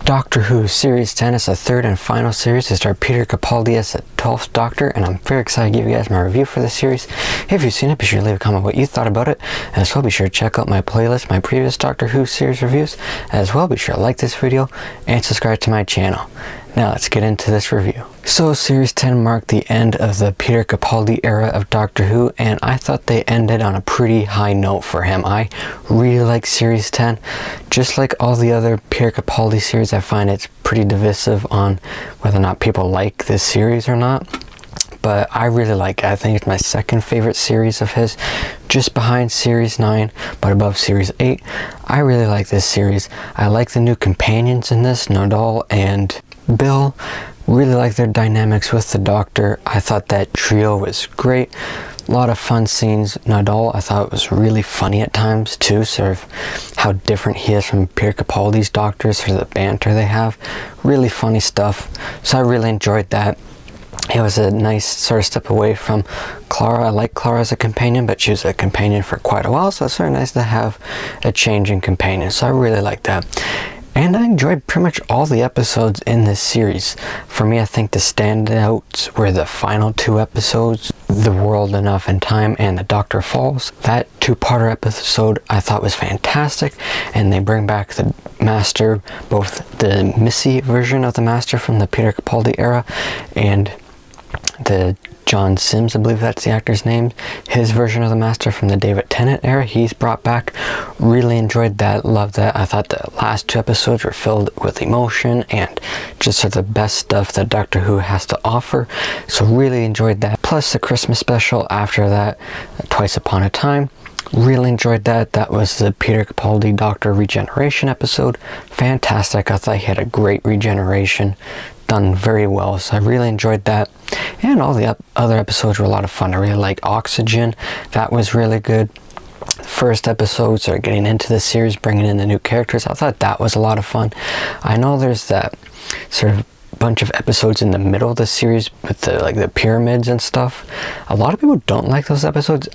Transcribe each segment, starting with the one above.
Doctor Who Series 10 is the third and final series to star Peter Capaldi as the 12th Doctor, and I'm very excited to give you guys my review for this series. If you've seen it, be sure to leave a comment what you thought about it. As well, be sure to check out my playlist, my previous Doctor Who series reviews. As well, be sure to like this video and subscribe to my channel. Now let's get into this review. So Series 10 marked the end of the Peter Capaldi era of Doctor Who, and I thought they ended on a pretty high note for him. I really like Series 10. Just like all the other Peter Capaldi series, I find it's pretty divisive on whether or not people like this series or not. But I really like it. I think it's my second favorite series of his, just behind Series 9, but above Series 8. I really like this series. I like the new companions in this, Nardole and Bill. Really like their dynamics with the Doctor. I thought that trio was great. A lot of fun scenes. Nardole, I thought was really funny at times too, sort of how different he is from Peter Capaldi's Doctors, sort of the banter they have. Really funny stuff. So I really enjoyed that. It was a nice sort of step away from Clara. I like Clara as a companion, but she was a companion for quite a while, so it's sort of nice to have a change in companion. So I really like that. And I enjoyed pretty much all the episodes in this series. For me, I think the standouts were the final two episodes, The World Enough in Time and The Doctor Falls. That two-parter episode I thought was fantastic, and they bring back the Master, both the Missy version of the Master from the Peter Capaldi era and the John Sims, I believe that's the actor's name, his version of the Master from the David Tennant era, he's brought back. Really enjoyed that, loved that. I thought the last two episodes were filled with emotion and just sort of the best stuff that Doctor Who has to offer, so really enjoyed that. Plus the Christmas special after that, Twice Upon a Time. Really enjoyed that. That was the Peter Capaldi Doctor Regeneration episode. Fantastic. I thought he had a great regeneration. Done very well, so I really enjoyed that. And all the other episodes were a lot of fun. I really liked Oxygen. That was really good. First episode, sort of getting into the series, bringing in the new characters. I thought that was a lot of fun. I know there's that sort of bunch of episodes in the middle of the series with the pyramids and stuff. A lot of people don't like those episodes.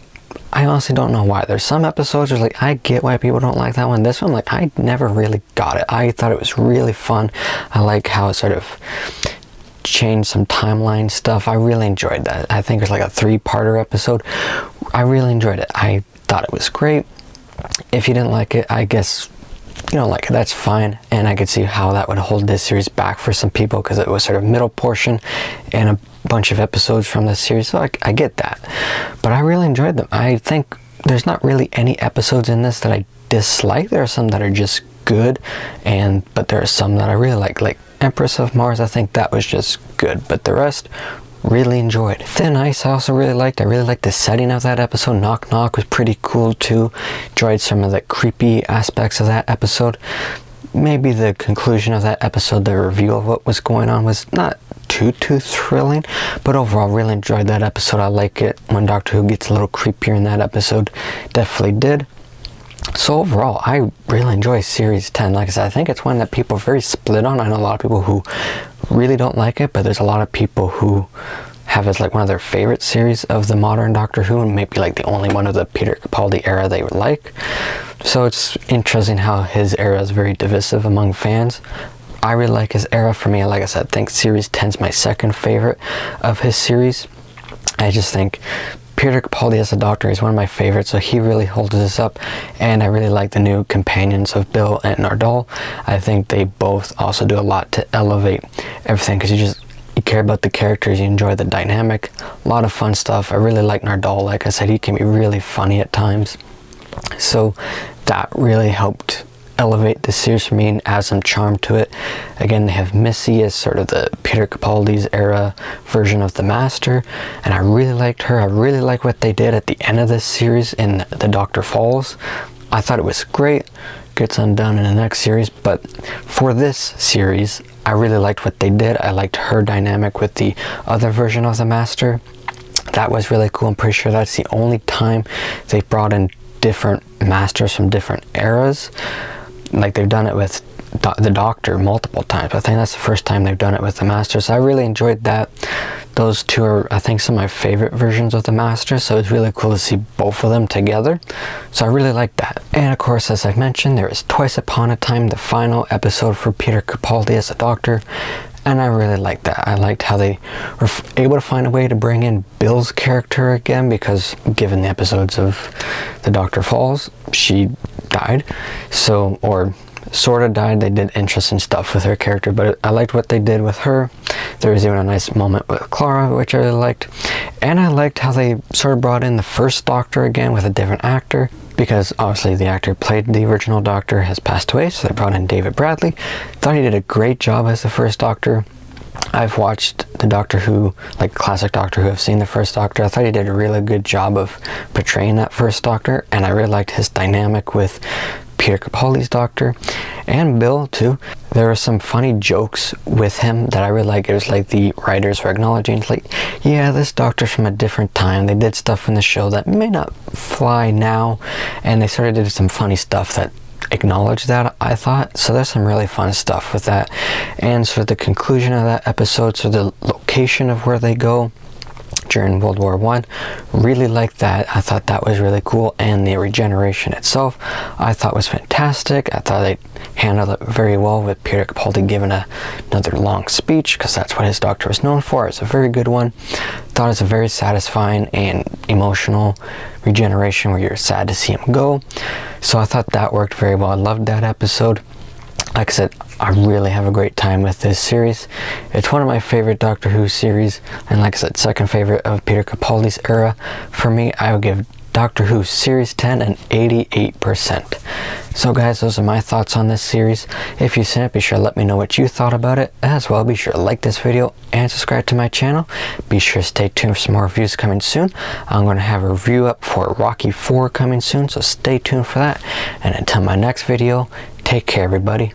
I honestly don't know why. There's some episodes where I get why people don't like that one. This one, I never really got it. I thought it was really fun. I like how it sort of changed some timeline stuff. I really enjoyed that. I think it's like a three-parter episode. I really enjoyed it. I thought it was great. If you didn't like it, I guess you don't like it, that's fine, and I could see how that would hold this series back for some people because it was sort of middle portion and a bunch of episodes from this series, so I get that. But I really enjoyed them. I think there's not really any episodes in this that I dislike. There are some that are just good, but there are some that I really like Empress of Mars. I think that was just good, but the rest really enjoyed. Thin Ice I also really liked. I really liked the setting of that episode. Knock Knock was pretty cool too. Enjoyed some of the creepy aspects of that episode. Maybe the conclusion of that episode, the reveal of what was going on, was not too thrilling, but overall really enjoyed that episode. I like it when Doctor Who gets a little creepier in that episode. Definitely did. So overall, I really enjoy Series 10. Like I said, I think it's one that people are very split on. I know a lot of people who really don't like it, but there's a lot of people who have it as one of their favorite series of the modern Doctor Who, and maybe the only one of the Peter Capaldi era they would like. So it's interesting how his era is very divisive among fans. I really like his era. For me, like I said, I think Series 10 is my second favorite of his series. I just think Peter Capaldi as a Doctor is one of my favorites, so he really holds this up, and I really like the new companions of Bill and Nardole. I think they both also do a lot to elevate everything, because you care about the characters, you enjoy the dynamic, a lot of fun stuff. I really like Nardole. Like I said, he can be really funny at times, so that really helped elevate the series for me and add some charm to it. Again, they have Missy as sort of the Peter Capaldi's era version of the Master, and I really liked her. I really like what they did at the end of this series in The Doctor Falls. I thought it was great. Gets undone in the next series, but for this series, I really liked what they did. I liked her dynamic with the other version of the Master. That was really cool. I'm pretty sure that's the only time they brought in different Masters from different eras. They've done it with the Doctor multiple times. I think that's the first time they've done it with the Master, so I really enjoyed that. Those two are, I think, some of my favorite versions of the Master, so it's really cool to see both of them together. So I really like that. And of course, as I mentioned, there is Twice Upon a Time, the final episode for Peter Capaldi as a Doctor, and I really liked that. I liked how they were able to find a way to bring in Bill's character again, because given the episodes of The Doctor Falls, she died, so, or sort of died. They did interesting stuff with her character, but I liked what they did with her. There was even a nice moment with Clara, which I really liked. And I liked how they sort of brought in the first Doctor again with a different actor, because obviously the actor played the original Doctor has passed away, so they brought in David Bradley. Thought he did a great job as the first Doctor. I've watched the Doctor Who, like classic Doctor Who, have seen the first Doctor. I thought he did a really good job of portraying that first Doctor, and I really liked his dynamic with Peter Capaldi's Doctor, and Bill too. There were some funny jokes with him that I really liked. It was like the writers were acknowledging, like, yeah, this Doctor's from a different time. They did stuff in the show that may not fly now, and they sort of did some funny stuff that acknowledged that, I thought. So there's some really fun stuff with that. And so the conclusion of that episode, so the location of where they go during World War I, really liked that. I thought that was really cool, and the regeneration itself I thought was fantastic. I thought they handled it very well with Peter Capaldi giving another long speech, because that's what his Doctor was known for. It's a very good one. Thought it was a very satisfying and emotional regeneration where you're sad to see him go. So I thought that worked very well. I loved that episode. Like I said, I really have a great time with this series. It's one of my favorite Doctor Who series, and like I said, second favorite of Peter Capaldi's era. For me, I would give Doctor Who Series 10 an 88%. So guys, those are my thoughts on this series. If you've seen it, be sure to let me know what you thought about it. As well, be sure to like this video and subscribe to my channel. Be sure to stay tuned for some more reviews coming soon. I'm going to have a review up for Rocky 4 coming soon, so stay tuned for that. And until my next video, take care everybody.